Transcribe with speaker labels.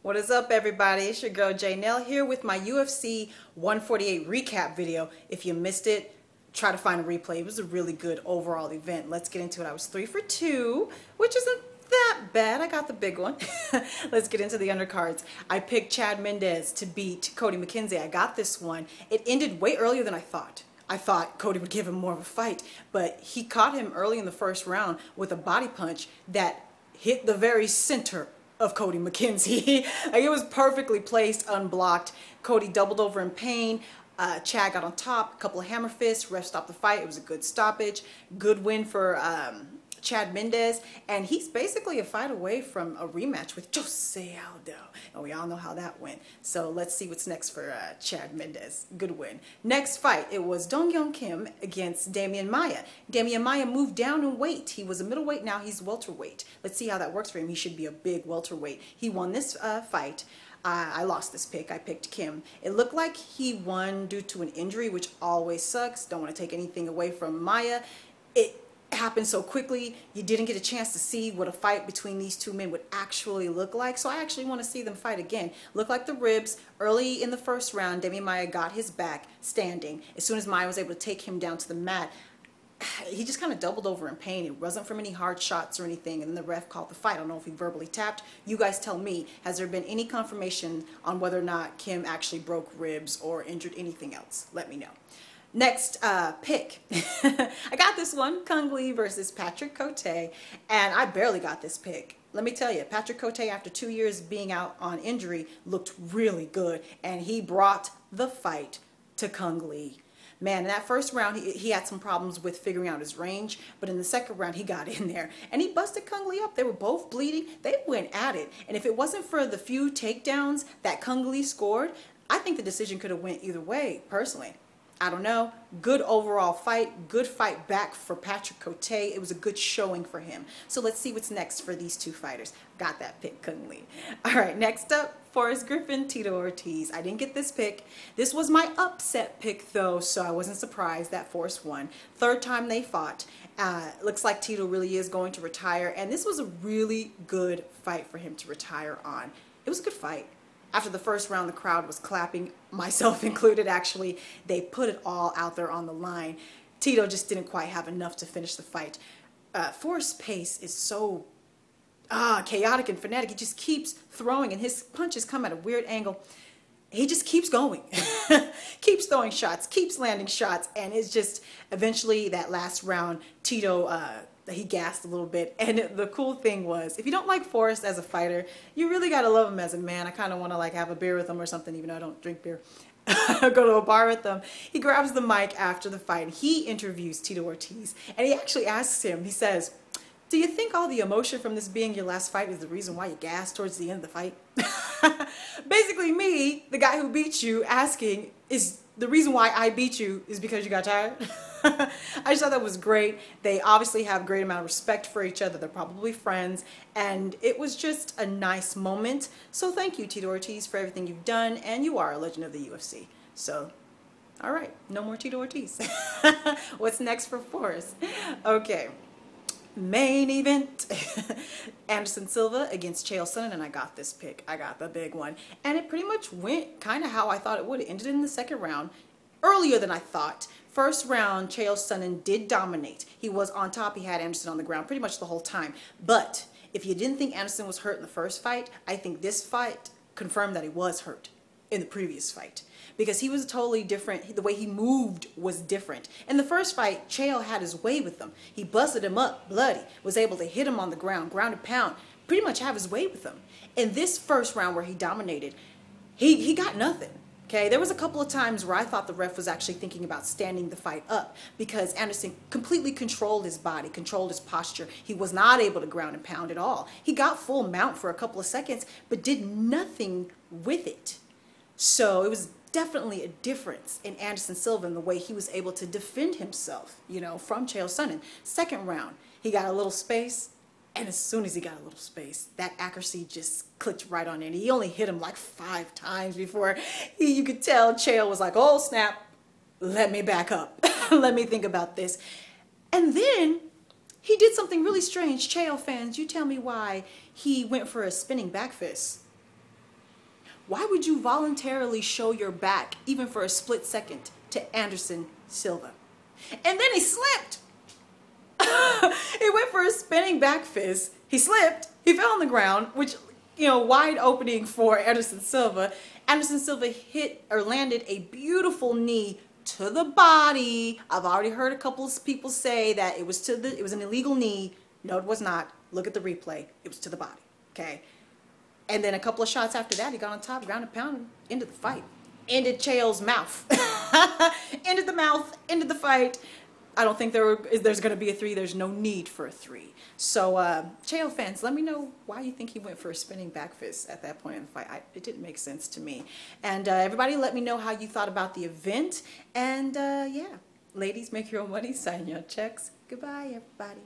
Speaker 1: What is up, everybody? It's your girl Janelle here with my UFC 148 recap video. If you missed it, try to find a replay. It was a really good overall event. Let's get into it. I was 3 for 2, which isn't that bad. I got the big one. Let's get into the undercards. I picked Chad Mendes to beat Cote McKenzie. I got this one. It ended way earlier than I thought. I thought Cote would give him more of a fight, but he caught him early in the first round with a body punch that hit the very center of Cote McKenzie. Like, it was perfectly placed, unblocked. Cote doubled over in pain. Chad got on top, a couple of hammer fists, ref stopped the fight. It was a good stoppage. Good win for Chad Mendes, and he's basically a fight away from a rematch with Jose Aldo. And we all know how that went. So let's see what's next for Chad Mendes. Good win. Next fight, it was Dong Hyun Kim against Damian Maia. Damian Maia moved down in weight. He was a middleweight, now he's welterweight. Let's see how that works for him. He should be a big welterweight. He won this fight. I lost this pick. I picked Kim. It looked like he won due to an injury, which always sucks. Don't want to take anything away from Maia. It happened so quickly, you didn't get a chance to see what a fight between these two men would actually look like. So I actually want to see them fight again. Looked like the ribs. Early in the first round, Damian Maia got his back standing. As soon as Maia was able to take him down to the mat, he just kind of doubled over in pain. It wasn't from any hard shots or anything, and then the ref called the fight. I don't know if he verbally tapped. You guys tell me, has there been any confirmation on whether or not Kim actually broke ribs or injured anything else? Let me know. Next pick. I got this one, Cung versus Patrick Cote, and I barely got this pick. Let me tell you, Patrick Cote, after 2 years being out on injury, looked really good, and he brought the fight to Cung. Man, in that first round, he had some problems with figuring out his range, but in the second round, he got in there, and he busted Cung up. They were both bleeding. They went at it, and if it wasn't for the few takedowns that Cung scored, I think the decision could have went either way, personally. I don't know. Good overall fight. Good fight back for Patrick Cote. It was a good showing for him. So let's see what's next for these two fighters. Got that pick, Cung. All right, next up, Forrest Griffin, Tito Ortiz. I didn't get this pick. This was my upset pick, though, so I wasn't surprised that Forrest won. Third time they fought. Looks like Tito really is going to retire, and this was a really good fight for him to retire on. It was a good fight. After the first round, the crowd was clapping, myself included, actually. They put it all out there on the line. Tito just didn't quite have enough to finish the fight. Forrest's pace is so chaotic and frenetic. He just keeps throwing, and his punches come at a weird angle. He just keeps going, keeps throwing shots, keeps landing shots, and it's just eventually that last round, Tito, he gassed a little bit. And the cool thing was, if you don't like Forrest as a fighter, you really got to love him as a man. I kind of want to like have a beer with him or something, even though I don't drink beer. Go to a bar with him. He grabs the mic after the fight. He interviews Tito Ortiz, and he actually asks him, he says, "Do you think all the emotion from this being your last fight is the reason why you gassed towards the end of the fight?" Basically me, the guy who beat you, asking, is the reason why I beat you is because you got tired? I just thought that was great. They obviously have a great amount of respect for each other. They're probably friends, and it was just a nice moment. So thank you, Tito Ortiz, for everything you've done, and you are a legend of the UFC. So, all right, no more Tito Ortiz. What's next for Forrest? Okay. Main event. Anderson Silva against Chael Sonnen, and I got this pick. I got the big one. And it pretty much went kind of how I thought it would. It ended in the second round, earlier than I thought. First round, Chael Sonnen did dominate. He was on top. He had Anderson on the ground pretty much the whole time. But if you didn't think Anderson was hurt in the first fight, I think this fight confirmed that he was hurt in the previous fight, because he was totally different. The way he moved was different. In the first fight, Chael had his way with him. He busted him up bloody, was able to hit him on the ground, ground and pound, pretty much have his way with him. In this first round where he dominated, he got nothing. Okay, there was a couple of times where I thought the ref was actually thinking about standing the fight up, because Anderson completely controlled his body, controlled his posture. He was not able to ground and pound at all. He got full mount for a couple of seconds, but did nothing with it. So it was definitely a difference in Anderson Silva in the way he was able to defend himself, you know, from Chael Sonnen. Second round, he got a little space, and as soon as he got a little space, that accuracy just clicked right on in. He only hit him like 5 times before you could tell Chael was like, oh snap, let me back up. Let me think about this. And then he did something really strange. Chael fans, you tell me why he went for a spinning back fist. Why would you voluntarily show your back, even for a split second, to Anderson Silva? And then he slipped. He went for a spinning back fist. He slipped. He fell on the ground, which, you know, wide opening for Anderson Silva. Anderson Silva hit or landed a beautiful knee to the body. I've already heard a couple of people say that it was an illegal knee. No, it was not. Look at the replay. It was to the body. Okay. And then a couple of shots after that, he got on top, ground and pound, ended the fight. Ended Chael's mouth. Ended the mouth, ended the fight. I don't think there's going to be a 3. There's no need for a 3. So, Chael fans, let me know why you think he went for a spinning back fist at that point in the fight. It didn't make sense to me. And everybody let me know how you thought about the event. And, yeah, ladies, make your own money, sign your checks. Goodbye, everybody.